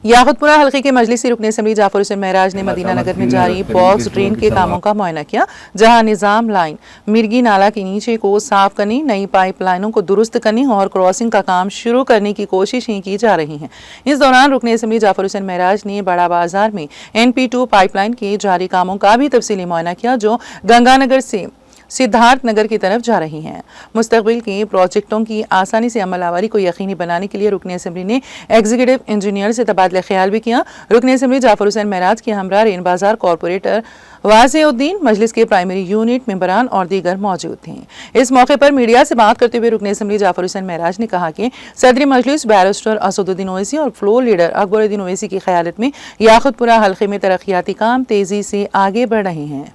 याकुतपुरा हल्के के मजलिसी रुकन असम्बली जाफर हुसैन महराज ने मदीना नगर में जारी बॉक्स ड्रेन के कामों का मुआयना किया, जहां निजाम लाइन मिर्गी नाला के नीचे को साफ करने, नई पाइप लाइनों को दुरुस्त करने और क्रॉसिंग का काम शुरू करने की कोशिशें की जा रही हैं। इस दौरान रुकन असम्बली जाफर हुसैन महराज ने बड़ा बाजार में NP2 पाइपलाइन के जारी कामों का भी तफसीली मुआयना किया, जो गंगानगर से सिद्धार्थ नगर की तरफ जा रही हैं। मुस्तकबिल के प्रोजेक्टों की आसानी से अमलावरी को यकीनी बनाने के लिए रुकन असम्बली ने एग्जीक्यूटिव इंजीनियर से तबादला ख्याल भी किया। रुकन असम्बली जाफर हुसैन महराज के हमरा रेन बाजार कॉरपोरेटर वाज़ेउद्दीन, मजलिस के प्राइमरी यूनिट मेंबरान और दीगर मौजूद थे। इस मौके पर मीडिया से बात करते हुए रुकन असम्बली जाफर हुसैन महराज ने कहा कि सदर मजलिस बैरिस्टर असदुद्दीन ओवैसी और फ्लोर लीडर अकबरुद्दीन ओवैसी की क़यादत में याकुतपुरा हल्के में तरक्याती काम तेजी से आगे बढ़ रहे हैं।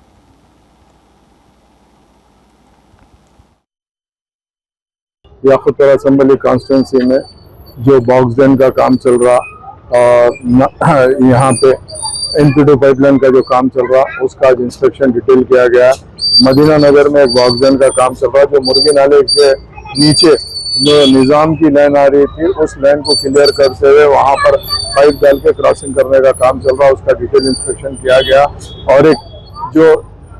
याकुतपुरा असम्बली कॉन्स्टिट्यूंसी में जो बॉक्स ड्रेन का काम चल रहा और यहाँ पे NP2 पाइपलाइन का जो काम चल रहा, उसका आज इंस्पेक्शन डिटेल किया गया। मदीना नगर में एक बॉक्स ड्रेन का काम चल रहा, जो मुर्गी नाले के नीचे जो निज़ाम की लाइन आ रही थी, उस लाइन को क्लियर करते हुए वहाँ पर पाइप डाल के क्रॉसिंग करने का काम चल रहा, उसका डिटेल इंस्पेक्शन किया गया। और एक जो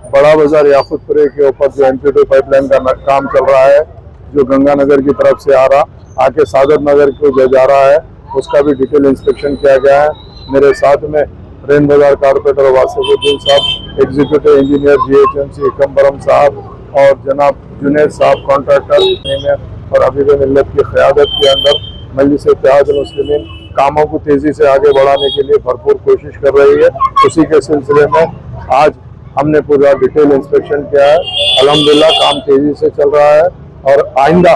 बड़ा बाजार याकुतपुरे के ऊपर जो NP2 पाइपलाइन का काम चल रहा है, जो गंगानगर की तरफ से आ रहा आके सादत नगर को जो जा रहा है, उसका भी डिटेल इंस्पेक्शन किया गया है। मेरे साथ में रेन बाजार कॉर्पोरेटर वासिफुद्दीन साहब, एग्जीक्यूटिव इंजीनियर GHMC एकम्बरम साहब और जनाब जुनैद साहब कॉन्ट्रैक्टर और अबीद मिल्लत की क़यादत के अंदर मजलिस इत्तेहाद मुस्लिमीन कामों को तेज़ी से आगे बढ़ाने के लिए भरपूर कोशिश कर रही है। उसी के सिलसिले में आज हमने पूरा डिटेल इंस्पेक्शन किया है। अल्हम्दुलिल्लाह काम तेज़ी से चल रहा है और आइंदा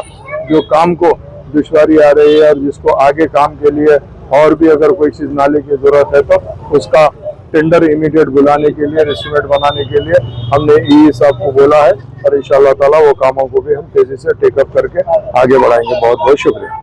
जो काम को दुश्वारी आ रही है और जिसको आगे काम के लिए और भी अगर कोई चीज़ नाले की ज़रूरत है, तो उसका टेंडर इमीडिएट बुलाने के लिए, एस्टीमेट बनाने के लिए हमने EE साहब को बोला है और इंशाअल्लाह ताला वो कामों को भी हम तेज़ी से टेकअप करके आगे बढ़ाएंगे। बहुत बहुत शुक्रिया।